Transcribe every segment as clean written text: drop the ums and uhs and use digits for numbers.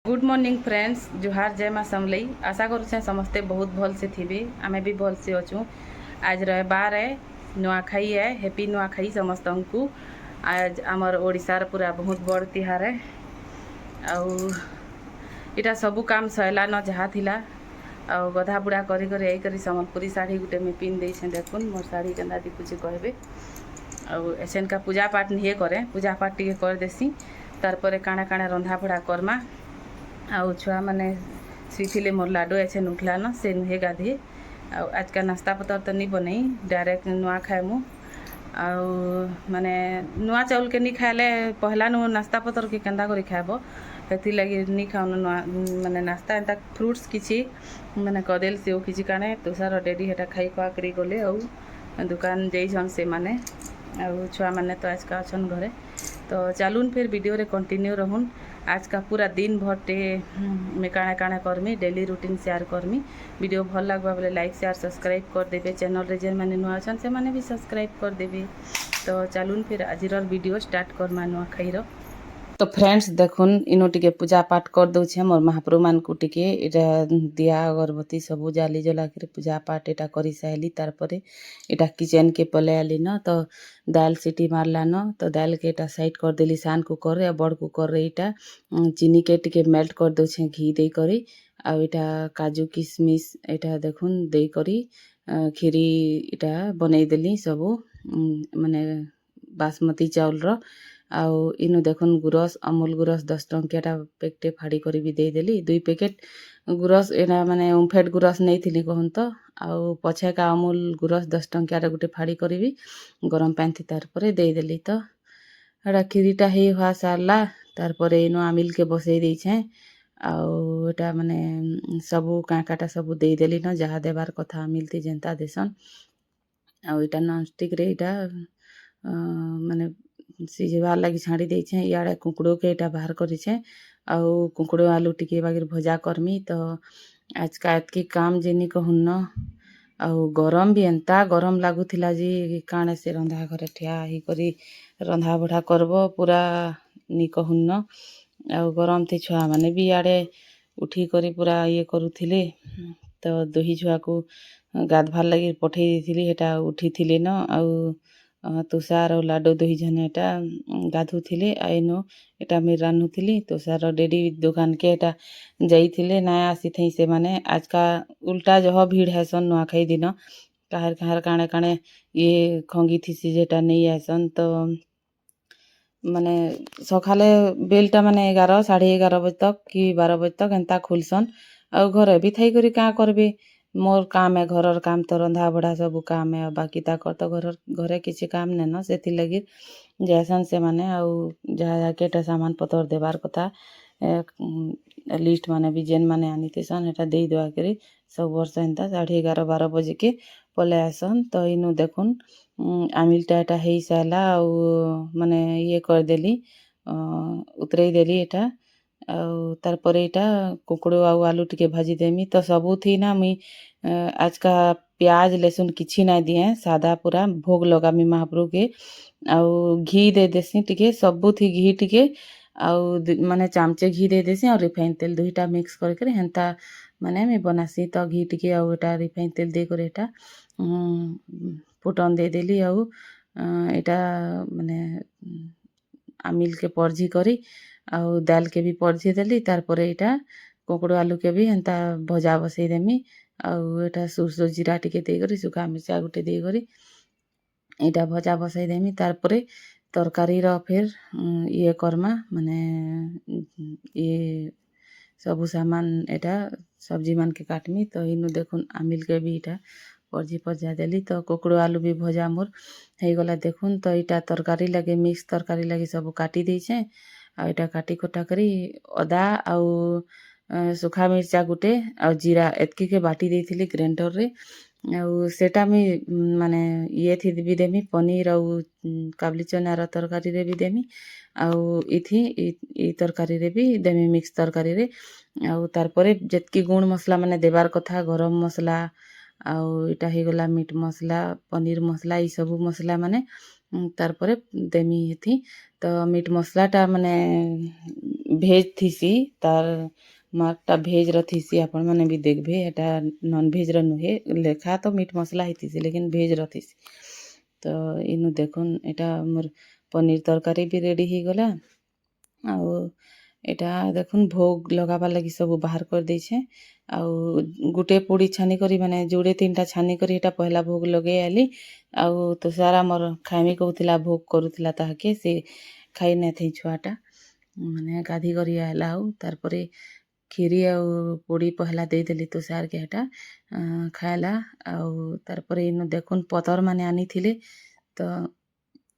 Good morning friends जुहार जय माँ समलई आशा करुचे समस्ते बहुत भल से थे आमे भी भल से अच्छू आज रविवार है नुआखाई है हैप्पी नुआखाई समस्त को आज आमर ओडिशार पूरा बहुत बड़ तिहार है आउ इटा सबू काम सैलान जहाँ थिला आउ गधा बुढ़ा करी सम्बलपुरी साड़ी गुटे में पिन दे देखुन मोर साड़ी केन्दा दिखुचे कहबे आउ एसेन का पूजा पाठ नहीं करे पूजा पाठ टी कर देसी तार पर काଣା काଣା रंधा बढ़ा करमा आउ छुआ मैंने सीथिले मोर लाडो एछे उठलान से नुहे गाधे आज का नाश्ता पतर तो नहीं बन डायरेक्ट नुआ खाएमु आउ माने नुआ चाउल के नहीं खाएले पहला नु नाश्ता पतर के केंदा करी खाएब हेती लगी नहीं खाऊन नुआ माने नाश्ता एंता फ्रुट्स किछि माने कदेल सेव किछि काने तुषार डेडी हेटा खाई खुआ करी गले आउ दुकान जैसन से माने आउ छुआ मैंने तो आज का अच्छन घरे तो चलून फिर वीडियो रे कंटिन्यू रहून आज का पूरा दिन भर टे मैं काଣା काଣା करमी डेली रूटीन शेयर करमी वीडियो भल लगवा बोले लाइक शेयर सब्सक्राइब कर देबे चैनल रे जेन माने नुआ अछन से माने भी सब्सक्राइब कर देबे तो चलून फिर आजिर वीडियो स्टार्ट करमा नुआ खाईर तो फ्रेंड्स देखुन इनो टिके पूजा पाठ कर दउछे मोर महाप्रभु मान को टिके एटा दिया अगरबत्ती सब जाली जला के पूजा पाठ एटा करी साइली तार परे एटा किचन के पले आली न तो दाल सीटी मारला न तो दाल के एटा साइड कर देली सान कुकर रे बड़ कुकर रे एटा चीनी के टिके मेल्ट कर दउछे घी दे करी आ एटा काजू किशमिश एटा देखुन दे करी खीरी एटा बनै देली सब माने बासमती चाउल रो आउ इनु देखुन गुरस अमूल गुरस 10 टंकियाटा पैकेटे फाड़ी करी भी देदेली 2 पैकेट गुरस एना माने ओमफेड गुरस नहीं थिली कहन तो आउ पछे का अमूल गुरस 10 टंकियाटा गुटे फाड़ी करी भी गरम पानी थी तार परे देदेली तो एटा खीरीटा हे हुआ सारला तार परे इनु आमिल के बसई दै छे आउ एटा माने सबु काकाटा सबु देदेली न जहा देबार कथा आमिल थी जेंता देसन आउ एटा नॉन स्टिक रे एटा माने सिझवार लगी छाड़ी देछे इयाड़े कुकड़ो के एटा बाहर करिछे आउ कुकड़ो आलू टिके बागिर भजा करमी तो आज का एतकी काम जेनी कहून न आउ गरम भी एंता गरम लागुथिला जी काणे से रंधा घरे ठिया ही करी रंधा बढ़ा करबो पूरा नी कहून न आउ गरम थी छुआ माने भी इयाड़े उठी करी पूरा ये करुथिले तो दोही छुआ को गाधवार लगी पठेई देथिली हेटा उठी थिले न आउ तुषार और लाडो दुही जने एटा गाधुथिले आइनो एटा मैं रान्हुथिली तुषार डेडी दुकान के एटा जाइथिले ना आसीथई से माने आज का उल्टा जह भीड़ हैसन नुआखाई दिन काहर काहर काणे काणे ये खंगी थी जेटा नहीं आसन तो माने सकाले बेलटा माने 11 11:30 बजे तक कि 12 बजे तक एंता खुलसन और घरे भी थई करी का करबे मोर काम है घरर काम तो रंधा बढ़ा सब काम है बाकी ताकर तो घरे किसी काम ने न सेथि लगी जैसन से माने आउ जहाँ जाके सामान पतर देबार कथा लिस्ट माने भी जेन माने आनी थीसन एटा दे दुआ करी सब वर्ष एंता 11:30 बजे के पले आसन तो इनु देखुन आमिलटा एटा हेई साला आउ माने ये कर देली उतरई देली एटा आउ तार परे एटा कुकड़ो आउ आलू टिके भाजी देमी तो सबू थी ना मुई आज का प्याज लहसुन किछि ना दिए सादा पूरा भोग लगामी महाप्रभु के आउ घी दे देसी टिके सबू थी घी टिके आउ माने चामचे घी दे देसी और रिफाइन तेल दुईटा मिक्स करके हेंता माने मैं बनासी तो घी टिके आउ एटा रिफाइन तेल दे कर एटा फुटन दे देली आउ एटा माने आमिल के परझी करी आउ दाल के भी परझी देली तार परे एटा कुकड़ो आलू के भी हेंता भजा बसई देमी आउ एटा सुरसो जीरा टिके दे करी सुखा मिर्चा गुटे दे करी एटा भजा बसई देमी तार परे तरकारी रो फिर ये करमा माने ये सबु सामान एटा सब्जी मान के काटमी तो इनु देखुन आमिल के भी एटा परझी परजा देली तो कुकड़ो आलू भी भजा मोर हे गला देखुन तो एटा तरकारी लगे मिक्स तरकारी लगे सब काटी देछे आ एटा काटी कोटा करी अदा आउ सुखा मिर्चा गुटे आ जीरा एतकी के बाटी देथिली ग्राइंडर रे आउ सेटा मी माने ये थी भी देमी पनीर आउ काबली चना रो तरकारी रे भी देमी आउ इथी ई तरकारी रे भी देमी मिक्स तरकारी रे आउ तार परे जेतकी गुण मसला माने देबार कथा गरम मसला आउ एटा हे गला मीट मसला पनीर मसला ई सब मसला माने तार परे देमी हेथी तो मीट मसलाटा माने ଭେଜ୍ ଥିସି ତାର୍ ମାର୍କଟା ଭେଜ୍ର ଥିସି ଆପଣମାନେ ବି ଦେଖ୍ବେ ଏଟା ନନ୍ଭେଜ୍ର ନୁହେଁ ଲେଖା ତ ମିଟ୍ ମସଲା ହେଇଥିସି ଲେକିନ୍ ଭେଜ୍ର ଥିସି। ତ ଇନୁ ଦେଖୁନ୍ ଏଟା ମୋର୍ ପନିର୍ ତରକାରୀ ବି ରେଡ଼ି ହେଇଗଲା। ଆଉ ଏଟା ଦେଖୁନ୍ ଭୋଗ ଲଗାବାର୍ ଲାଗି ସବୁ ବାହାର କରିଦେଇଛେ। ଆଉ ଗୁଟେ ପୁଡ଼ି ଛାନିକରି ମାନେ ଯୋଡ଼େ 3ଟା ଛାନିକରି ଏଟା ପହେଲା ଭୋଗ ଲଗେଇ ଆଏଲି। ଆଉ ତୁଷାର ଆମର୍ ଖାଇମି କହୁଥିଲା ଭୋଗ କରୁଥିଲା ତାହାକେ ସେ ଖାଇ ନାଇଁଥାଇ ଛୁଆଟା ମାନେ ଗାଧି କରି ଆଏଲା। ଆଉ ତାର୍ ପରେ କ୍ଷୀରି ଆଉ ପୁଡ଼ି ପହେଲା ଦେଇଦେଲି ତୁଷାରକେ ହେଟା ଖାଏଲା। ଆଉ ତାର୍ ପରେ ଇନୁ ଦେଖୁନ୍ ପତର୍ ମାନେ ଆନିଥିଲେ ତ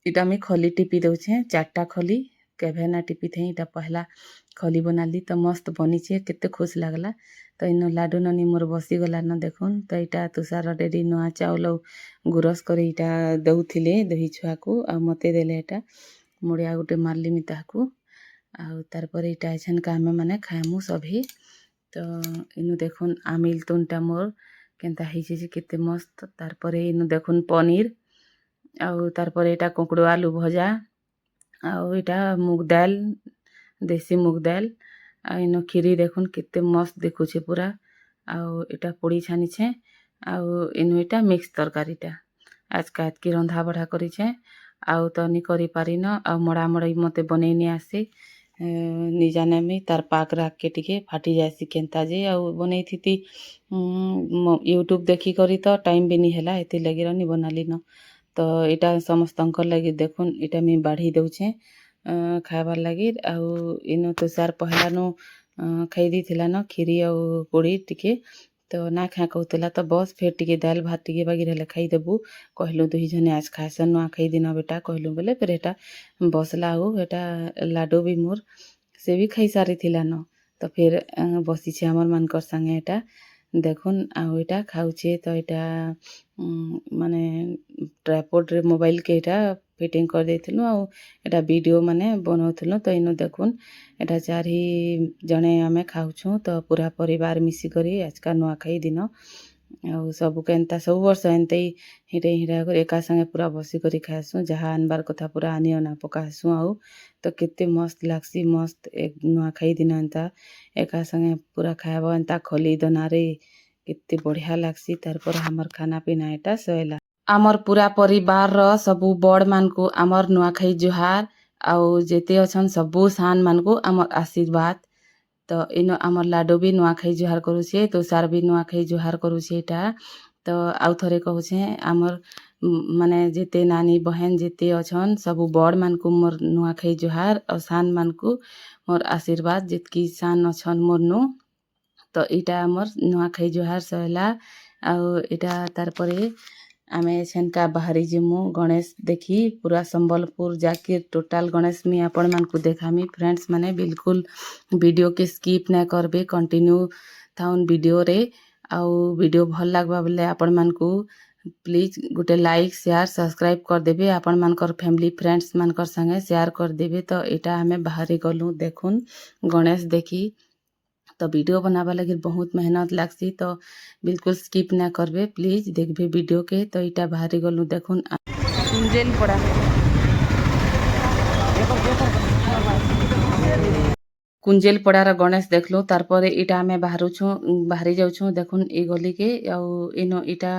ଇଟା ମୁଇଁ ଖଲି ଟିପି ଦଉଛେ 4ଟା ଖଲି କେଭେ ନା ଟିପିଥେଇ ଇଟା ପହେଲା ଖଲି ବନାଲି ତ ମସ୍ତ ବନିଛେ କେତେ ଖୁସ୍ ଲାଗ୍ଲା। ତ ଇନୁ ଲାଡୁ ନନି ମୋର୍ ବସିଗଲାନ ଦେଖୁନ୍ ତ ଇଟା ତୁଷାର ଡେଡି ନୂଆ ଚାଉଲ୍ ଆଉ ଗୁରସ୍ କରି ଇଟା ଦଉଥିଲେ ଦୁହି ଛୁଆକୁ ଆଉ ମତେ ଦେଲେ ଏଟା ମୁଡ଼ିଆ ଗୁଟେ ମାରଲିମି ତାହାକୁ। ଆଉ ତାର୍ ପରେ ଇଟା ଏଛେନକା ଆମେ ମାନେ ଖାଏମୁ ସଭେ। ତ ଇନୁ ଦେଖୁନ୍ ଆମିଲ୍ ତୁନ୍ଟା ମୋର୍ କେନ୍ତା ହେଇଛେ ଯେ କେତେ ମସ୍ତ। ତାର୍ ପରେ ଇନୁ ଦେଖୁନ୍ ପନିର୍ ଆଉ ତାର୍ ପରେ ଏଟା କୁକୁଡ଼ୁ ଆଲୁ ଭଜା ଆଉ ଏଟା ମୁଗ୍ ଦାଏଲ୍ ଦେଶୀ ମୁଗ୍ ଦାଏଲ୍। ଆଉ ଇନୁ କ୍ଷୀରି ଦେଖୁନ୍ କେତେ ମସ୍ତ ଦିଖୁଛେ ପୁରା। ଆଉ ଏଟା ପୁଡ଼ି ଛାନିଛେ ଆଉ ଇନୁ ଏଟା ମିକ୍ସ ତରକାରୀଟା ଆଜକା ଏତ୍କି ରନ୍ଧା ବଢ଼ା କରିଛେ। ଆଉ ତ ନି କରିପାରିନ ଆଉ ମଡ଼ା ମଡ଼େଇ ମତେ ବନେଇ ନି ଆସେ ନି ଜାନେମି ତାର୍ ପାକ୍ ରାଗକେ ଟିକେ ଫାଟି ଯାଏସି କେନ୍ତା ଯେ ଆଉ ବନେଇଥିତି ୟୁଟ୍ୟୁବ୍ ଦେଖିକରି ତ ଟାଇମ୍ ବି ନି ହେଲା ହେଥିର୍ଲାଗି ନି ବନାଲିନ। ତ ଇଟା ସମସ୍ତଙ୍କର୍ ଲାଗି ଦେଖୁନ୍ ଇଟା ମୁଇଁ ବାଢ଼ି ଦଉଛେ ଖାଏବାର୍ ଲାଗି। ଆଉ ଇନୁ ତୁଷାର୍ ପହେଲାନୁ ଖାଇ ଦେଇଥିଲାନ କ୍ଷୀରି ଆଉ ପୁଡ଼ି ଟିକେ ତ ନା ଖାଏ କହୁଥିଲା ତ ବସ୍ ଫେର୍ ଟିକେ ଦାଏଲ୍ ଭାତ୍ ଟିକେ ବାଗିର୍ ହେଲେ ଖାଇଦେବୁ କହିଲୁ ଦୁହି ଜନେ ଆଜ୍ ଖାଏସନ୍ ନୂଆଖାଇ ଦିନ ବେଟା କହିଲୁ ବେଲେ ଫେର୍ ହେଟା ବସ୍ଲା। ଆଉ ହେଟା ଲାଡୁ ବି ମୋର୍ ସେ ବି ଖାଇ ସାରିଥିଲାନ ତ ଫେର୍ ବସିଛେ ଆମର୍ ମାନକର୍ ସାଙ୍ଗେ ଏଟା ଦେଖୁନ୍। ଆଉ ଏଟା ଖାଉଛେ ତ ଏଟା ମାନେ ଟ୍ରାଇପଡ୍ରେ ମୋବାଇଲ୍କେ ଏଟା ଫିଟିଂ କରିଦେଇଥିଲୁ ଆଉ ଏଟା ଭିଡ଼ିଓ ମାନେ ବନଉଥିଲୁ। ତ ଇନୁ ଦେଖୁନ୍ ଏଟା 4 ଜଣେ ଆମେ ଖାଉଛୁଁ ତ ପୁରା ପରିବାର୍ ମିଶିକରି ଆଜକା ନୂଆଖାଇ ଦିନ ଆଉ ସବୁ କେନ୍ତା ସବୁ ବର୍ଷ ଏନ୍ତେଇ ହିଁଟେଇ ହିଁଟା କରି ଏକା ସାଙ୍ଗେ ପୁରା ବସିକରି ଖାଏସୁଁ ଯାହା ଆନବାର୍ କଥା ପୁରା ଆନି ଉନା ପକାସୁଁ। ଆଉ ତ କେତେ ମସ୍ତ ଲାଗ୍ସି ମସ୍ତ ନୂଆଖାଇ ଦିନ ଏନ୍ତା ଏକା ସାଙ୍ଗେ ପୁରା ଖାଏବ ଏନ୍ତା ଖଲି ଦନାରେ କେତେ ବଢ଼ିଆ ଲାଗ୍ସି। ତାର୍ ପରେ ଆମର୍ ଖାନା ପିନା ଏଟା ସଇଲା। ଆମର୍ ପୁରା ପରିବାର୍ର ସବୁ ବଡ଼୍ ମାନଙ୍କୁ ଆମର୍ ନୂଆଖାଇ ଜୁହାର୍ ଆଉ ଯେତେ ଅଛନ୍ ସବୁ ସାନ୍ ମାନଙ୍କୁ ଆମର୍ ଆଶୀର୍ବାଦ୍। ତ ଇନୁ ଆମର୍ ଲାଡୁ ବି ନୂଆଖାଇ ଜୁହାର୍ କରୁଛେ ତୁଷାର୍ ବି ନୂଆଖାଇ ଜୁହାର୍ କରୁଛେ ଏଟା। ତ ଆଉ ଥରେ କହୁଛେ ଆମର୍ ମାନେ ଯେତେ ନାନୀ ବହେନ୍ ଯେତେ ଅଛନ୍ ସବୁ ବଡ଼୍ ମାନଙ୍କୁ ମୋର୍ ନୂଆଖାଇ ଜୁହାର୍ ଆଉ ସାନ୍ ମାନଙ୍କୁ ମୋର୍ ଆଶୀର୍ବାଦ୍ ଯେତ୍କି ସାନ୍ ଅଛନ୍ ମୋର୍ନୁ। ତ ଇଟା ଆମର୍ ନୂଆଖାଇ ଜୁହାର୍ ସଇଲା। ଆଉ ଇଟା ତାର୍ ପରେ ଆମେ ଏଛେନକା ବାହାରି ଯିମୁ ଗଣେଶ ଦେଖି ପୁରା ସମ୍ବଲପୁର୍ ଯାକେ ଟୋଟାଲ୍ ଗଣେଶ ମୁଇଁ ଆପଣମାନଙ୍କୁ ଦେଖାମି ଫ୍ରେଣ୍ଡସ୍ ମାନେ ବିଲକୁଲ୍ ଭିଡ଼ିଓକେ ସ୍କିପ୍ ନାଇଁ କରବେ କଣ୍ଟିନ୍ୟू ଥାଉନ୍ ଭିଡ଼ିଓରେ। ଆଉ ଭିଡ଼ିଓ ଭଲ୍ ଲାଗ୍ବା ବେଲେ ଆପଣମାନଙ୍କୁ ପ୍ଲିଜ୍ ଗୁଟେ ଲାଇକ୍ ସେୟାର୍ ସବସ୍କ୍ରାଇବ୍ କରିଦେବେ ଆପଣମାନଙ୍କର ଫ୍ୟାମିଲି ଫ୍ରେଣ୍ଡସ୍ ମାନକର୍ ସାଙ୍ଗେ ସେୟାର୍ କରିଦେବେ। ତ ଇଟା ଆମେ ବାହାରି ଗଲୁ ଦେଖୁନ୍ ଗଣେଶ ଦେଖି ତ ଭିଡ଼ିଓ ବନାବାର୍ ଲାଗି ବହୁତ୍ ମେହନତ୍ ଲାଗ୍ସି ତ ବିଲକୁଲ୍ ସ୍କିପ୍ ନାଇଁ କରବେ ପ୍ଲିଜ୍ ଦେଖବେ ଭିଡ଼ିଓକେ। ତ ଇଟା ବାହାରି ଗଲୁ ଦେଖୁନ୍ କୁଞ୍ଜେଲ୍ ପଡ଼ା କୁଞ୍ଜେଲ୍ ପଡ଼ାର ଗଣେଶ ଦେଖଲୁ। ତାର୍ ପରେ ଇଟା ଆମେ ବାହାରି ଯାଉଛୁଁ ଦେଖୁନ୍ ଇ ଗଲିକେ। ଆଉ ଇନୁ ଇଟା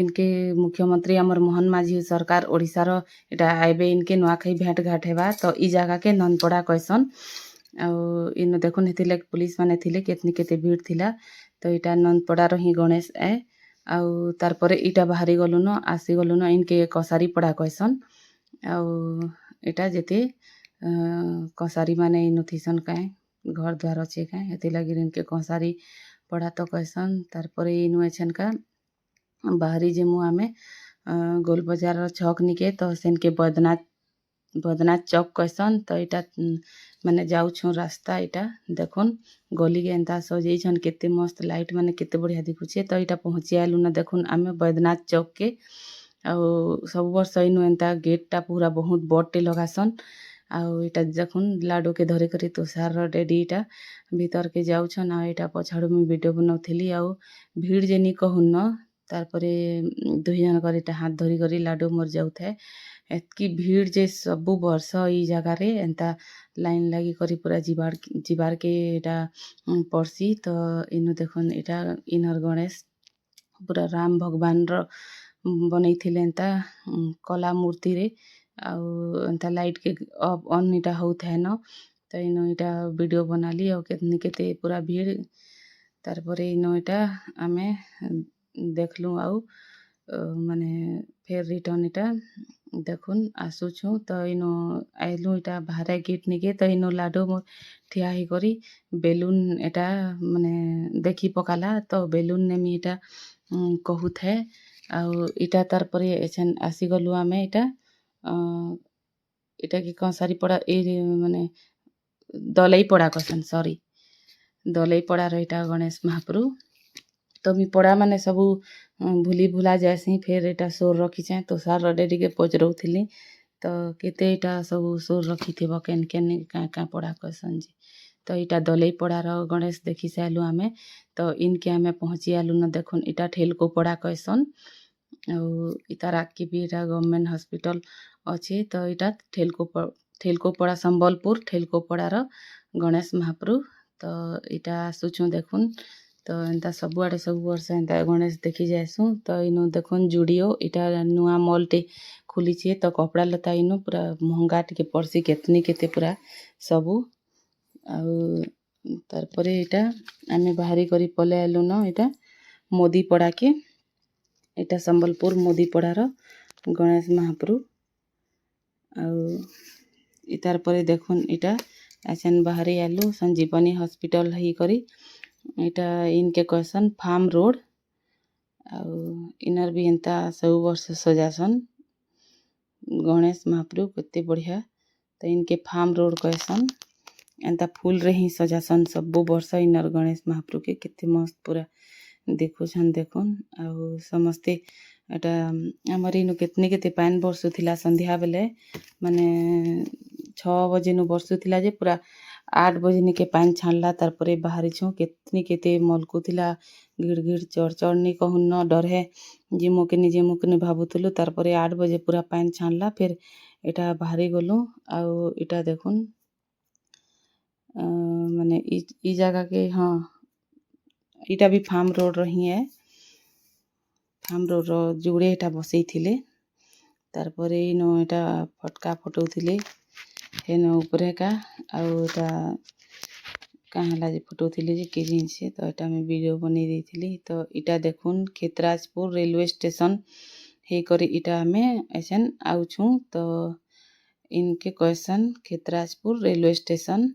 ଇନ୍କେ ମୁଖ୍ୟମନ୍ତ୍ରୀ ଆମର୍ ମୋହନ ମାଝୀ ସରକାର୍ ଓଡ଼ିଶାର ଇଟା ଆଇବେ ଇନ୍କେ ନୂଆଖାଇ ଭେଟ୍ ଘାଟ୍ ହେବା ତ ଇ ଜାଗାକେ ନନ୍ଦପଡ଼ା କହେସନ୍। ଆଉ ଇନୁ ଦେଖୁନ୍ ହେଥିର୍ଲାଗି ପୁଲିସ୍ ମାନେ ଥିଲେ କେତେ ଭିଡ଼୍ ଥିଲା। ତ ଇଟା ନନ୍ଦପଡ଼ାର ହିଁ ଗଣେଶ ଏ। ଆଉ ତାର୍ ପରେ ଇଟା ବାହାରି ଗଲୁନ ଆସିଗଲୁନ ଇନ୍କେ କସାରୀ ପଡ଼ା କହେସନ୍। ଆଉ ଇଟା ଯେତେ କସାରୀ ମାନେ ଇନୁ ଥିସନ୍ କାଏଁ ଘର୍ ଦ୍ୱାର ଅଛେ କାଏଁ ହେଥିର୍ଲାଗି ଇନ୍କେ କସାରୀ ପଡ଼ା ତ କହେସନ୍। ତାର୍ ପରେ ଇନୁ ଏଛେନକା ବାହାରି ଯିମୁ ଆମେ ଗୋଲ୍ ବଜାରର ଛକ୍ ନିକେ ତ ସେନ୍କେ ବୈଦ୍ୟନାଥ ଚକ୍ କହେସନ୍। ତ ଇଟା ମାନେ ଯାଉଛୁଁ ରାସ୍ତା ଇଟା ଦେଖୁନ୍ ଗଲିକେ ଏନ୍ତା ସଜେଇଛନ୍ କେତେ ମସ୍ତ ଲାଇଟ୍ ମାନେ କେତେ ବଢ଼ିଆ ଦିଖୁଛେ। ତ ଇଟା ପହଞ୍ଚି ଆଏଲୁନ ଦେଖୁନ୍ ଆମେ ବୈଦ୍ୟନାଥ ଚକ୍କେ। ଆଉ ସବୁ ବର୍ଷ ଇନୁ ଏନ୍ତା ଗେଟ୍ଟା ପୁରା ବହୁତ୍ ବଡ଼୍ଟେ ଲଗାସନ୍। ଆଉ ଇଟା ଦେଖୁନ୍ ଲାଡୁକେ ଧରିକରି ତୁଷାରର ଡେଡି ଇଟା ଭିତର୍କେ ଯାଉଛନ୍। ଆଉ ଇଟା ପଛାଡ଼ୁ ମୁଇଁ ଭିଡ଼ିଓ ବନଉଥିଲି ଆଉ ଭିଡ଼୍ ଯେ ନି କହୁନ। ତାର୍ ପରେ ଦୁହି ଜଣକର୍ ଇଟା ହାତ୍ ଧରିକରି ଲାଡୁ ମୋର୍ ଯାଉଥାଏ ଏତ୍କି ଭିଡ଼ ଯେ ସବୁ ବର୍ଷ ଇ ଜାଗାରେ ଏନ୍ତା ଲାଇନ୍ ଲାଗିକରି ପୁରା ଯିବାର୍କେ ଇଟା ପଡ଼୍ସି। ତ ଇନୁ ଦେଖୁନ୍ ଇଟା ଇନର୍ ଗଣେଶ ପୁରା ରାମ ଭଗବାନର ବନେଇଥିଲେ ଏନ୍ତା କଲା ମୂର୍ତ୍ତିରେ। ଆଉ ଏନ୍ତା ଲାଇଟ୍କେ ଅଫ୍ ଅନ୍ ଇଟା ହଉଥାଏନ। ତ ଇନୁ ଇଟା ଭିଡ଼ିଓ ବନାଲି ଆଉ କେତେ ପୁରା ଭିଡ଼। ତାର୍ ପରେ ଇନୁ ଇଟା ଆମେ ଦେଖଲୁ ଆଉ ମାନେ ଫେର୍ ରିଟର୍ନ ଇଟା ଦେଖୁନ୍ ଆସୁଛୁଁ। ତ ଇନୁ ଆଇଲୁ ଇଟା ବାହାରେ ଗେଟ୍ ନିକେ। ତ ଇନୁ ଲାଡୁ ମୋର୍ ଠିଆ ହେଇକରି ବେଲୁନ୍ ଏଟା ମାନେ ଦେଖି ପକାଲା। ତ ବେଲୁନ୍ ନେମି ଇଟା କହୁଥାଏ। ଆଉ ଇଟା ତାର୍ ପରେ ଏଛେନ୍ ଆସିଗଲୁ ଆମେ ଇଟା ଇଟାକେ କଂସାରିପଡ଼ା ମାନେ ଦଲେଇପଡ଼ା କହେସନ୍ ସରି ଦଲେଇପଡ଼ାର ଇଟା ଗଣେଶ ମହାପ୍ରଭୁ। ତ ମୁଇଁ ପଡ଼ାମାନେ ସବୁ ଭୁଲି ଭୁଲା ଯାଏସିଁ। ଫେର୍ ଇଟା ସୋର୍ ରଖିଛେଁ। ତୁଷାରଟେ ଟିକେ ପଚ୍ରଉଥିଲି ତ କେତେ ଇଟା ସବୁ ସୋର୍ ରଖିଥିବ କେନ୍ କାଁ ପଡ଼ା କହେସନ୍ ଯେ। ତ ଇଟା ଦଲେଇପଡ଼ାର ଗଣେଶ ଦେଖି ସାଇଲୁ ଆମେ। ତ ଇନ୍କେ ଆମେ ପହଞ୍ଚି ଆଇଲୁନ। ଦେଖୁନ୍ ଇଟା ଠେଲ୍କୋପଡ଼ା କହେସନ୍। ଆଉ ଇତାର୍ ଆଗ୍କେ ବି ଇଟା ଗଭର୍ଣ୍ଣମେଣ୍ଟ ହସ୍ପିଟାଲ୍ ଅଛେ। ତ ଇଟା ଠେଲ୍କୋପଡ଼ା ସମ୍ବଲପୁର ଠେଲ୍କୋପଡ଼ାର ଗଣେଶ ମହାପ୍ରଭୁ। ତ ଇଟା ଆସୁଛୁଁ ଦେଖୁନ୍। ତ ଏନ୍ତା ସବୁଆଡ଼େ ସବୁ ବର୍ଷ ଏନ୍ତା ଗଣେଶ ଦେଖି ଯାଏସୁଁ। ତ ଇନୁ ଦେଖୁନ୍ ଜୁଡ଼ିଓ ଇଟା ନୂଆ ମଲ୍ଟେ ଖୁଲିଛେ। ତ କପଡ଼ା ଲତା ଇନୁ ପୁରା ମହଙ୍ଗା ଟିକେ ପଡ଼୍ସି କେତେ ପୁରା ସବୁ। ଆଉ ତାର୍ ପରେ ଇଟା ଆମେ ବାହାରି କରି ପଲେଇ ଆଇଲୁନ ଇଟା ମୋଦିପଡ଼ାକେ। ଇଟା ସମ୍ବଲପୁର ମୋଦିପଡ଼ାର ଗଣେଶ ମହାପ୍ରଭୁ। ଆଉ ତାର୍ ପରେ ଦେଖୁନ୍ ଇଟା ଏଛେନ୍ ବାହାରି ଆଇଲୁ ସଞ୍ଜୀବନୀ ହସ୍ପିଟାଲ୍ ହେଇକରି। ଇଟା ଇନ୍କେ କହେସନ୍ ଫାର୍ମ ରୋଡ଼୍। ଆଉ ଇନର୍ ବି ଏନ୍ତା ସବୁ ବର୍ଷ ସଜାସନ୍ ଗଣେଶ ମହାପ୍ରଭୁ କେତେ ବଢ଼ିଆ। ତ ଇନ୍କେ ଫାର୍ମ ରୋଡ଼୍ କହେସନ୍। ଏନ୍ତା ଫୁଲ୍ରେ ହିଁ ସଜାସନ୍ ସବୁ ବର୍ଷ ଇନର୍ ଗଣେଶ ମହାପ୍ରଭୁକେ କେତେ ମସ୍ତ ପୁରା ଦେଖୁଛନ୍ ଦେଖୁନ୍। ଆଉ ସମସ୍ତେ ଏଟା ଆମର୍ ଇନୁ କେତେ ପାଏନ୍ ବର୍ଷୁଥିଲା ସନ୍ଧ୍ୟା ବେଲେ ମାନେ 6 ବଜେନୁ ବର୍ଷୁଥିଲା ଯେ ପୁରା 8 ବଜେ ନିକେ ପାଏନ୍ ଛାଡ଼୍ଲା। ତାର୍ ପରେ ବାହାରିଛୁଁ କେତେ ମଲ୍କୁଥିଲା ଘିଡ଼୍ ଘିଡ଼୍ ଚଡ଼୍ ଚଡ଼୍ ନି କହୁନ ଡରେ ଯିମୁ କିନି ଭାବୁଥିଲୁ। ତାର୍ ପରେ 8 ବଜେ ପୁରା ପାଏନ୍ ଛାଡ଼୍ଲା। ଫେର୍ ଇଟା ବାହାରି ଗଲୁ। ଆଉ ଇଟା ଦେଖୁନ୍ ମାନେ ଇ ଜାଗାକେ ହଁ ଇଟା ବି ଫାର୍ମ ରୋଡ଼୍ର ହିଁ ଏ। ଫାର୍ମ ରୋଡ଼୍ର ଯୁଡ଼େ ଇଟା ବସେଇଥିଲେ। ତାର୍ ପରେ ଇନୁ ଇଟା ଫଟ୍କା ଫଟଉଥିଲେ ହେନ ଉପରେ ଏକା। ଆଉ ଇଟା କାଁ ହେଲା ଯେ ଫଟଉଥିଲେ ଯେ କେ ଜିନିଷେ। ତ ଇଟା ମୁଇଁ ଭିଡ଼ିଓ ବନେଇ ଦେଇଥିଲି। ତ ଇଟା ଦେଖୁନ୍ କ୍ଷେତ୍ରାଜପୁର ରେଲୱେ ଷ୍ଟେସନ୍ ହେଇକରି ଇଟା ଆମେ ଏଛେନ୍ ଆଉଛୁଁ। ତ ଇନ୍କେ କହେସନ୍ କ୍ଷେତ୍ରାଜପୁର ରେଲୱେ ଷ୍ଟେସନ୍।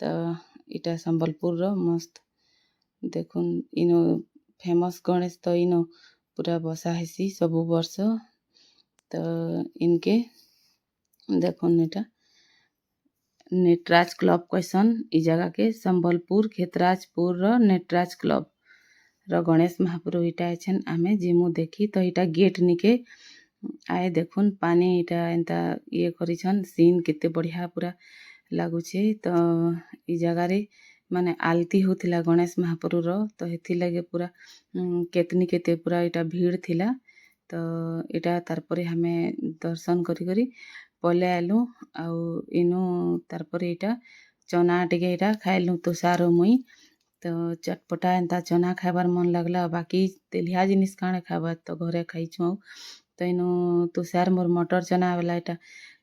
ତ ଇଟା ସମ୍ବଲପୁରର ମସ୍ତ ଦେଖୁନ୍ ଇନୁ ଫେମସ୍ ଗଣେଶ। ତ ଇନୁ ପୁରା ବସା ହେସି ସବୁ ବର୍ଷ। ତ ଇନ୍କେ ଦେଖୁନ୍ ଇଟା ନେଟରାଜ କ୍ଲବ୍ କହେସନ୍ ଇ ଜାଗାକେ। ସମ୍ବଲପୁର କ୍ଷେତ୍ରାଜପୁରର ନେଟରାଜ କ୍ଲବ୍ର ଗଣେଶ ମହାପ୍ରଭୁ ଇଟା ଏଛେନ୍ ଆମେ ଯିମୁ ଦେଖି। ତ ଇଟା ଗେଟ୍ ନିକେ ଆଏ ଦେଖୁନ୍ ପାନି ଇଟା ଏନ୍ତା ଇଏ କରିଛନ୍ ସିନ୍ କେତେ ବଢ଼ିଆ ପୁରା ଲାଗୁଛେ। ତ ଇ ଜାଗାରେ ମାନେ ଆଲତି ହଉଥିଲା ଗଣେଶ ମହାପ୍ରଭୁର। ତ ହେଥିର୍ଲାଗି ପୁରା କେତେ ପୁରା ଇଟା ଭିଡ଼୍ ଥିଲା। ତ ଇଟା ତାର୍ ପରେ ଆମେ ଦର୍ଶନ କରି ପଲେଇ ଆଇଲୁ। ଆଉ ଇନୁ ତାର୍ ପରେ ଇଟା ଚନା ଟିକେ ଇଟା ଖାଇଲୁ ତୁଷାର୍ ଆଉ ମୁଇଁ। ତ ଚଟପଟା ଏନ୍ତା ଚନା ଖାଇବାର୍ ମନ୍ ଲାଗ୍ଲା। ବାକି ତେଲିଆ ଜିନିଷ୍ କାଣା ଖାଏବା ତ ଘରେ ଖାଇଛୁଁ ଆଉ। ତ ଇନୁ ତୁଷାର୍ ମୋର୍ ମଟର୍ ଚନା ବାଲା ଇଟା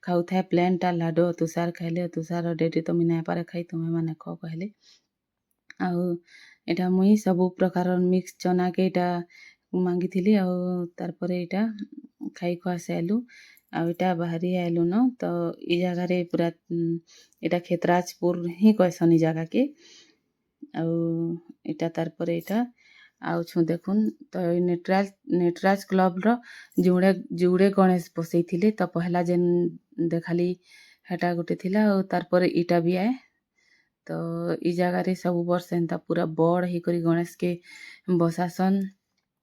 ଖାଉଥାଏ ପ୍ଲେନ୍ଟା ଲାଡୁ। ତୁଷାର୍ ଖାଇଲେ ତୁଷାର୍ ଡେଡି ତ ମୁଇଁ ନାଇଁ ପାରେ ଖାଇ ତୁମେମାନେ ଖ କହେଲେ। ଆଉ ଇଟା ମୁଇଁ ସବୁ ପ୍ରକାରର ମିକ୍ସ ଚନାକେ ଇଟା ମାଗିଥିଲି। ଆଉ ତାର୍ ପରେ ଇଟା ଖାଇ ଖୁଆ ସାଇଲୁ। ଆଉ ଇଟା ବାହାରି ଆଇଲୁନ। ତ ଇ ଜାଗାରେ ପୁରା ଇଟା କ୍ଷେତ୍ରାଜପୁର ହିଁ କହେସନ୍ ଇ ଜାଗାକେ। ଆଉ ଇଟା ତାର୍ ପରେ ଇଟା ଆଉଛୁଁ ଦେଖୁନ୍। ତ ଇ ନେଟରାଜ କ୍ଲବ୍ର ଯୁଡ଼େ ଗଣେଶ ବସେଇଥିଲେ। ତ ପହେଲା ଯେନ୍ ଦେଖାଲି ହେଟା ଗୁଟେ ଥିଲା। ଆଉ ତାର୍ ପରେ ଇଟା ବି ଆଏ। ତ ଇ ଜାଗାରେ ସବୁ ବର୍ଷ ଏନ୍ତା ପୁରା ବଡ଼୍ ହେଇକରି ଗଣେଶକେ ବସାସନ୍।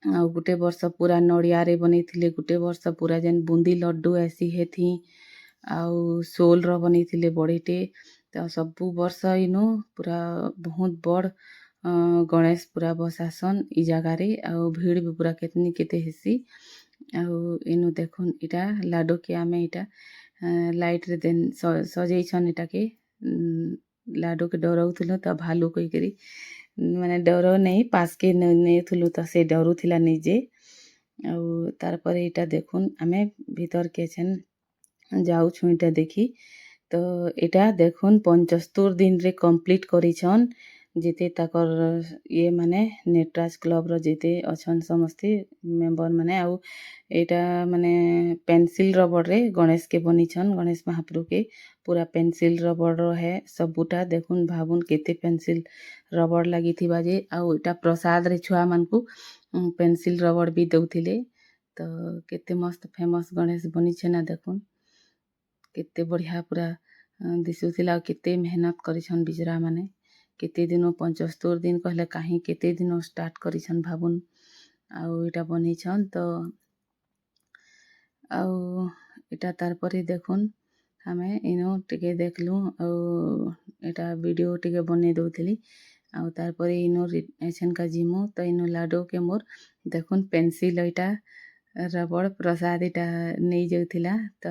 ଆଉ ଗୁଟେ ବର୍ଷ ପୁରା ନଡ଼ିଆରେ ବନେଇଥିଲେ। ଗୁଟେ ବର୍ଷ ପୁରା ଯେନ୍ ବୁନ୍ଦି ଲଡ୍ଡୁ ଆଏସି ହେଥି। ଆଉ ସୋଲ୍ର ବନେଇଥିଲେ ବଢ଼େଇଟେ। ତ ସବୁ ବର୍ଷ ଇନୁ ପୁରା ବହୁତ୍ ବଡ଼୍ ଗଣେଶ ପୁରା ବସାସନ୍ ଇ ଜାଗାରେ। ଆଉ ଭିଡ଼୍ ବି ପୁରା କେତେ ହେସି। ଆଉ ଇନୁ ଦେଖୁନ୍ ଇଟା ଲାଡୁକେ ଆମେ ଇଟା ଲାଇଟ୍ରେ ଦେନ୍ ସଜେଇଛନ୍ ଇଟାକେ ଲାଡୁକେ ଡରଉଥିଲୁ ତ ଭାଲୁ କହିକରି ମାନେ ଡର ନେଇ ପାସ୍କେ ନେଇଥିଲୁ ତ ସେ ଡରୁଥିଲା ନିଜେ। ଆଉ ତାର୍ ପରେ ଇଟା ଦେଖୁନ୍ ଆମେ ଭିତର୍କେ ଛେନ୍ ଯାଉଛୁଁ ଇଟା ଦେଖି। ତ ଇଟା ଦେଖୁନ୍ 75 ଦିନରେ କମ୍ପ୍ଲିଟ୍ କରିଛନ୍ ଯେତେ ତାକର୍ ଇଏ ମାନେ ନଟରାଜ କ୍ଲବ୍ର ଯେତେ ଅଛନ୍ ସମସ୍ତେ ମେମ୍ବର୍ ମାନେ। ଆଉ ଏଇଟା ମାନେ ପେନ୍ସିଲ୍ ରବର୍ରେ ଗଣେଶକେ ବନେଇଛନ୍, ଗଣେଶ ମହାପ୍ରଭୁକେ ପୁରା ପେନ୍ସିଲ୍ ରବର୍ର ହେ ସବୁଟା ଦେଖୁନ୍ ଭାବୁନ୍ କେତେ ପେନ୍ସିଲ୍ ରବର୍ ଲାଗିଥିବା ଯେ। ଆଉ ଇଟା ପ୍ରସାଦରେ ଛୁଆମାନଙ୍କୁ ପେନ୍ସିଲ୍ ରବର୍ ବି ଦଉଥିଲେ। ତ କେତେ ମସ୍ତ ଫେମସ୍ ଗଣେଶ ବନିଛେ ନା ଦେଖୁନ୍ କେତେ ବଢ଼ିଆ ପୁରା ଦିଶୁଥିଲା। ଆଉ କେତେ ମେହନତ୍ କରିଛନ୍ ବିଚରା ମାନେ, କେତେ ଦିନ 75 ଦିନ୍ କହିଲେ କାହିଁ କେତେ ଦିନ ଷ୍ଟାର୍ଟ କରିଛନ୍ ଭାବୁନ୍। ଆଉ ଇଟା ବନେଇଛନ୍ ତ ଆଉ ଇଟା ତାର୍ ପରେ ଦେଖୁନ୍ ଆମେ ଇନୁ ଟିକେ ଦେଖ୍ଲୁ ଆଉ ଇଟା ଭିଡ଼ିଓ ଟିକେ ବନେଇ ଦଉଥିଲି। ଆଉ ତାର୍ ପରେ ଇନୁ ଏଛେନ୍କା ଯିମୁ ତ ଇନୁ ଲାଡୁକେ ମୋର୍ ଦେଖୁନ୍ ପେନ୍ସିଲ୍ ଇଟା ରବର୍ ପ୍ରସାଦ ଇଟା ନେଇ ଯାଉଥିଲା। ତ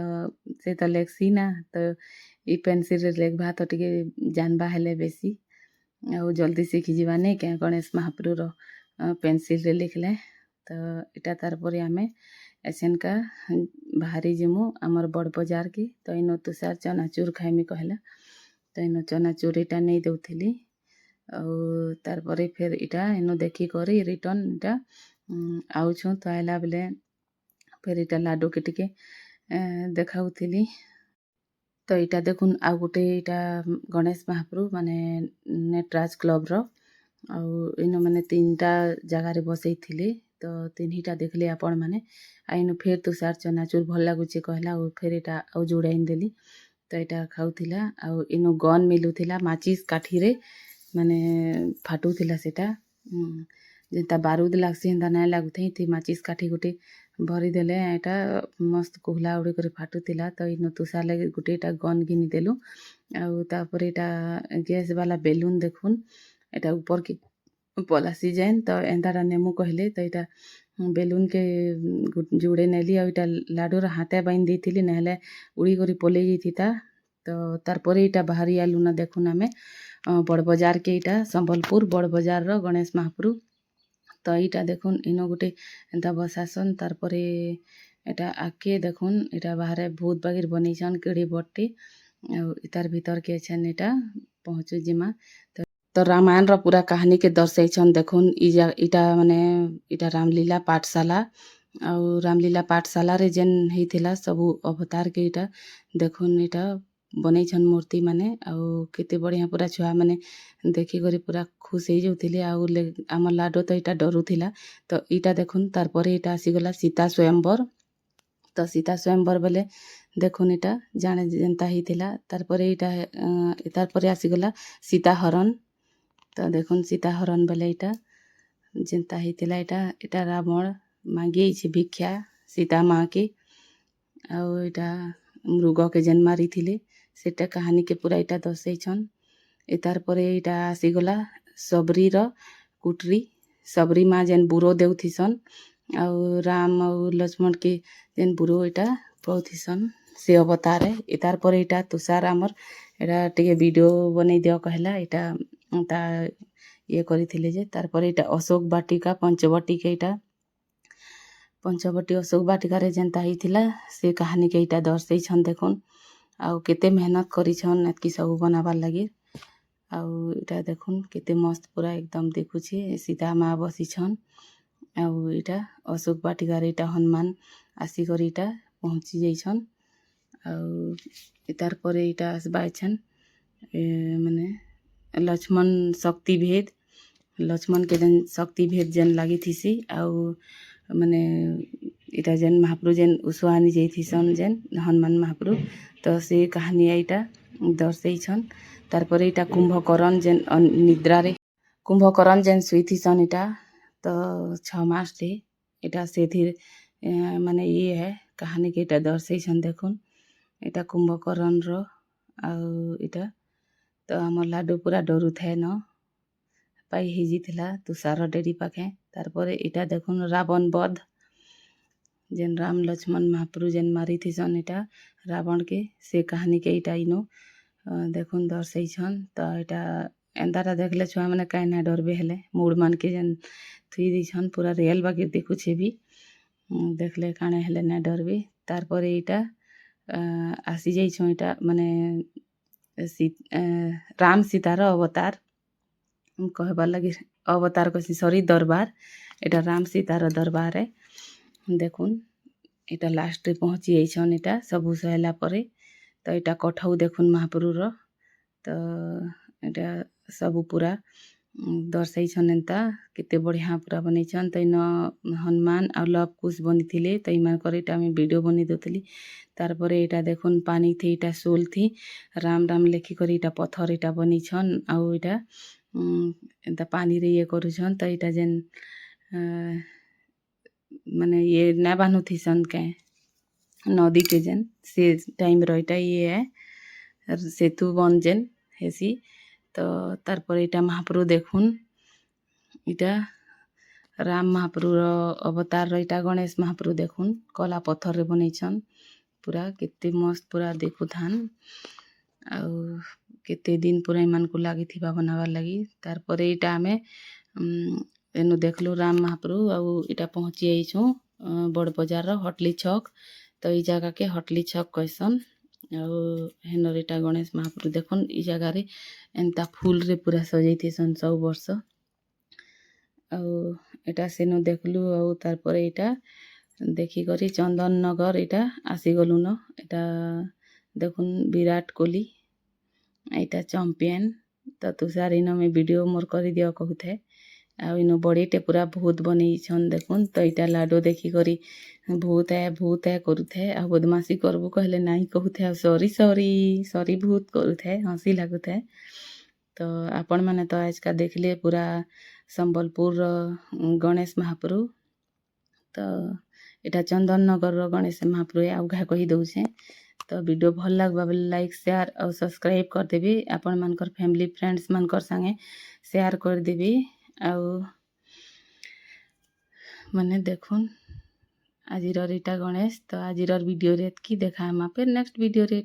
ସେ ତ ଲେଖ୍ସି ନା, ତ ଇ ପେନ୍ସିଲ୍ରେ ଲେଖ୍ବା ତ ଟିକେ ଜାନ୍ବା ହେଲେ ବେଶୀ ଆଉ ଜଲ୍ଦି ଶିଖିଯିବା ନାଇଁ କେଁ ଗଣେଶ ମହାପ୍ରଭୁର ପେନ୍ସିଲ୍ରେ ଲେଖ୍ଲେ। ତ ଇଟା ତାର୍ ପରେ ଆମେ ଏଛେନ୍କା ବାହାରି ଯିମୁ ଆମର୍ ବଡ଼୍ ବଜାର୍କେ। ତ ଇନୁ ତୁଷାର୍ ଚନାଚୁର୍ ଖାଇମି କହେଲା ତ ଇନୁ ଚନାଚୁର୍ ଇଟା ନେଇ ଦଉଥିଲି। ଆଉ ତାର୍ ପରେ ଫେର୍ ଇଟା ଇନୁ ଦେଖିକରି ରିଟର୍ନ ଇଟା ଆଉଛୁଁ। ତ ଆଏଲା ବେଲେ ଫେର୍ ଇଟା ଲାଡୁକେ ଟିକେ ଦେଖାଉଥିଲି। ତ ଇଟା ଦେଖୁନ୍ ଆଉ ଗୁଟେ ଇଟା ଗଣେଶ ମହାପ୍ରଭୁ ମାନେ ନଟରାଜ କ୍ଲବ୍ର। ଆଉ ଇନ ମାନେ 3ଟା ଜାଗାରେ ବସେଇଥିଲେ ତ 3ଟା ଦେଖ୍ଲେ ଆପଣମାନେ। ଆଉ ଇନୁ ଫେର୍ ତୁଷାର୍ ଚନାଚୁର୍ ଭଲ୍ ଲାଗୁଛେ କହେଲା ଆଉ ଫେର୍ ଇଟା ଆଉ ଯୋଡ଼େ ଆନିଦେଲି। ତ ଇଟା ଖାଉଥିଲା। ଆଉ ଇନୁ ଗନ୍ ମିଲୁଥିଲା ମାଚିସ୍ କାଠିରେ ମାନେ ଫାଟୁଥିଲା ସେଟା ଯେନ୍ତା ବାରୁଦ୍ ଲାଗ୍ସି ହେନ୍ତା ନାଇଁ ଲାଗୁଥାଇ। ଥି ମାଚିସ୍ କାଠି ଗୁଟେ ଭରିଦେଲେ ଏଟା ମସ୍ତ କୁହଲା ଉଡ଼ି କରି ଫାଟୁଥିଲା। ତ ଇନୁ ତୁଷାର୍ ଲାଗି ଗୁଟେ ଇଟା ଗନ୍ ଘିନିଦେଲୁ। ଆଉ ତାପରେ ଇଟା ଗ୍ୟାସ୍ ବାଲା ବେଲୁନ୍ ଦେଖୁନ୍ ଏଟା ଉପର୍କେ ପଲାସି ଯେନ୍ ତ ଏନ୍ତାଟା ନେମୁ କହେଲେ ତ ଇଟା ବେଲୁନ୍କେ ଯୁଡ଼େ ନେଲି। ଆଉ ଇଟା ଲାଡୁର ହାତେ ବାନ୍ଧି ଦେଇଥିଲି ନାହେଲେ ଉଡ଼ି କରି ପଲେଇ ଯାଇଥିତା। ତ ତାର୍ ପରେ ଇଟା ବାହାରି ଆଇଲୁ ନା ଦେଖୁନ୍ ଆମେ ବଡ଼୍ ବଜାର୍କେ ଇଟା ସମ୍ବଲପୁର୍ ବଡ଼୍ ବଜାର୍ର ଗଣେଶ ମହାପ୍ରଭୁ। ତ ଇଟା ଦେଖୁନ୍ ଇନ ଗୁଟେ ଏନ୍ତା ବସାସନ୍। ତାର୍ ପରେ ଏଟା ଆଗ୍କେ ଦେଖୁନ୍ ଇଟା ବାହାରେ ବହୁତ୍ ବାଗିର୍ ବନେଇଛନ୍ କେଡ଼େ ବଡ଼୍ଟେ। ଆଉ ତାର୍ ଭିତର୍କେ ଛେନ୍ ଇଟା ପହଞ୍ଚୁ ଯିମା। ତ ରାମାୟଣର ପୁରା କାହାନୀକେ ଦର୍ଶେଇଛନ୍ ଦେଖୁନ୍ ଇଟା ମାନେ ଇଟା ରାମଲୀଲା ପାଠଶାଲା। ଆଉ ରାମଲୀଲା ପାଠଶାଲାରେ ଯେନ୍ ହେଇଥିଲା ସବୁ ଅବତାର୍କେ ଇଟା ଦେଖୁନ୍ ଇଟା ବନେଇଛନ୍ ମୂର୍ତ୍ତି ମାନେ। ଆଉ କେତେ ବଢ଼ିଆ ପୁରା ଛୁଆମାନେ ଦେଖିକରି ପୁରା ଖୁସ୍ ହେଇଯାଉଥିଲେ। ଆଉ ଆମର୍ ଲାଡୁ ତ ଇଟା ଡରୁଥିଲା। ତ ଇଟା ଦେଖୁନ୍ ତାର୍ ପରେ ଇଟା ଆସିଗଲା ସୀତା ସ୍ୱୟଂବର୍। ତ ସୀତା ସ୍ୱୟଂବର୍ ବେଲେ ଦେଖୁନ୍ ଇଟା ଜାଣେ ଯେନ୍ତା ହେଇଥିଲା। ତାର୍ ପରେ ଇଟା ତାର୍ ପରେ ଆସିଗଲା ସୀତା ହରନ୍। ତ ଦେଖୁନ୍ ସୀତା ହରନ୍ ବେଲେ ଇଟା ଯେନ୍ତା ହେଇଥିଲା ଇଟା ରାବଣ ମାଗିଯାଇଛେ ଭିକ୍ଷା ସୀତା ମା'କେ। ଆଉ ଇଟା ମୃଗକେ ଯେନ୍ ମାରିଥିଲେ ସେଟା କାହାନୀକେ ପୁରା ଇଟା ଦର୍ଶେଇଛନ୍। ତାର୍ ପରେ ଇଟା ଆସିଗଲା ସବରିର କୁଟରୀ। ସବରି ମା ଯେନ୍ ବୁରୋ ଦେଉଥିସନ୍ ଆଉ ରାମ୍ ଆଉ ଲକ୍ଷ୍ମଣକେ ଯେନ୍ ବୁରୋ ଇଟା ପାଉଥିସନ୍ ସେ ଅବତାରେ। ତାର୍ ପରେ ଇଟା ତୁଷାର୍ ଆମର୍ ଏଟା ଟିକେ ଭିଡ଼ିଓ ବନେଇ ଦିଅ କହେଲା ଇଟା ତା ଇଏ କରିଥିଲେ ଯେ। ତାର୍ ପରେ ଇଟା ଅଶୋକ୍ ବାଟିକା ପଞ୍ଚବଟୀକେ ଇଟା ପଞ୍ଚବଟୀ ଅଶୋକ୍ ବାଟିକାରେ ଯେନ୍ତା ହେଇଥିଲା ସେ କାହାନୀକେ ଇଟା ଦର୍ଶେଇଛନ୍ ଦେଖୁନ୍। ଆଉ କେତେ ମେହନତ୍ କରିଛନ୍ ଏତ୍କି ସବୁ ବନାବାର୍ ଲାଗି। ଆଉ ଇଟା ଦେଖୁନ୍ କେତେ ମସ୍ତ ପୁରା ଏକଦମ୍ ଦେଖୁଛେ ସୀତା ମା ବସିଛନ୍। ଆଉ ଇଟା ଅଶୋକ୍ ବାଟିକାରେ ଇଟା ହନୁମାନ୍ ଆସିକରି ଇଟା ପହଞ୍ଚି ଯାଇଛନ୍। ଆଉ ତାର୍ ପରେ ଇଟା ଆସ୍ବା ଏଛେନ୍ ମାନେ ଲକ୍ଷ୍ମଣ ଶକ୍ତି ଭେଦ। ଲକ୍ଷ୍ମଣକେ ଯେନ୍ ଶକ୍ତି ଭେଦ ଯେନ୍ ଲାଗିଥିସି। ଆଉ ମାନେ ଇଟା ଯେନ୍ ମହାପ୍ରଭୁ ଯେନ୍ ଉଷୁଆନି ଯାଇଥିସନ୍ ଯେନ୍ ହନୁମାନ୍ ମହାପ୍ରଭୁ ତ ସେ କାହାନୀ ଇଟା ଦର୍ଶେଇଛନ୍। ତାର୍ ପରେ ଇଟା କୁମ୍ଭକରନ୍ ଯେନ୍ ନିଦ୍ରାରେ କୁମ୍ଭକରନ୍ ଯେନ୍ ଶୁଇଥିସନ୍ ଇଟା ତ 6 ମାସ୍ରେ ଇଟା ସେଥିର୍ ମାନେ ଇଏ ହେ କାହାନୀକେ ଇଟା ଦର୍ଶେଇଛନ୍ ଦେଖୁନ୍। ଇଟା କୁମ୍ଭକରନ୍ର ଆଉ ଇଟା ତ ଆମର୍ ଲାଡୁ ପୁରା ଡରୁଥାଏ ନ ପାଇ ହେଇଯାଇଥିଲା ତୁଷାର ଡେରି ପାଖେ। ତାର୍ ପରେ ଇଟା ଦେଖୁନ୍ ରାବଣ ବଧ୍ जेन राम लक्ष्मण महाप्रभु जेन मारी थीसन इटा रावण के से कहानी के इटा इनो देखुन दर्शैछन। तो इटा एंताटा देखले छुआ मैंने कहीं ना डरबे हेले मूड मान के जेन थुई दीछन पूरा रियल बाकी देखुछे भी देखले काणे हेले ना डरबे। तार पर इटा आसी जाइछन इटा माने राम सीतार अवतार कहबार लगी अवतार कसी सॉरी दरबार इटा राम सीतार दरबार है। देखुन इटा लास्ट रे पहुँची जाइछन इटा सबु सहला परे। तो इटा कठौ देखुन महाप्रभुर तो इटा सबु पूरा दर्शाइछन एंता केते बढ़िया पूरा बनैछन। तो इन हनुमान और लव कुश बनी थिले तो इमानकर इटा मैं वीडियो बनी देतली। तार परे इटा देखुन पानी थी इटा सोल थी राम राम लेखी कर इटा पत्थर इटा बनीछन आउ इटा एंता पानी रे ये करूछन। तो इटा जेन माने ये ना बानु थीसन के नदी के जेन से टाइम रो इटा ये है सेतु बन जेन हेसी। तो तार पर इटा महाप्रभु देखुन इटा राम महाप्रभु अवतार रो इटा गणेश महाप्रभु देखुन कला पत्थर रे बनैछन पूरा केते मस्त पूरा देखु थान आउ केते दिन पूरा ईमान को लागी थिबा बनावार लगी। तार पर इटा हमें एनु देखलु राम महाप्रभु आउ इटा पहुँची आइछु बड़ बाजार हटली छक। तो ई जगह के हटली छक कहसन आउ हेनर इटा गणेश महाप्रभु देखुन ई जगह रे एंता फूल रे पूरा सजाई थेसन सब वर्ष आउ इटा सेनु देखलु आउ तार पर इटा देखी करी चंदन नगर इटा आसी गलु न इटा देखुन विराट कोहली इटा चैंपियन। तो तुषार इन में वीडियो मोर कर दिया कहूथे आउ इन बड़ीटे पूरा भूत बनैछन देखुन। तो इटा लाडो देखी करी भूत है करूथे आ बदमाशी करबो कहले नहीं कहूथे आ सॉरी सॉरी सॉरी भूत करूथे हंसी लागुथे। तो आपण माने तो आज का देखले पूरा संबलपुर गणेश महाप्रभु। तो इटा चंदन नगर गणेश महाप्रभु आउ घा कही दउछे। तो वीडियो भल लागबा बेले लाइक शेयर और सब्सक्राइब कर देबी आपण मानकर फैमिली फ्रेंड्स मानकर संगे शेयर कर देबी आउ माने देखुन आजिर इटा गणेश। तो आजिर वीडियो रे की देखा हम फिर नेक्स्ट वीडियो रे।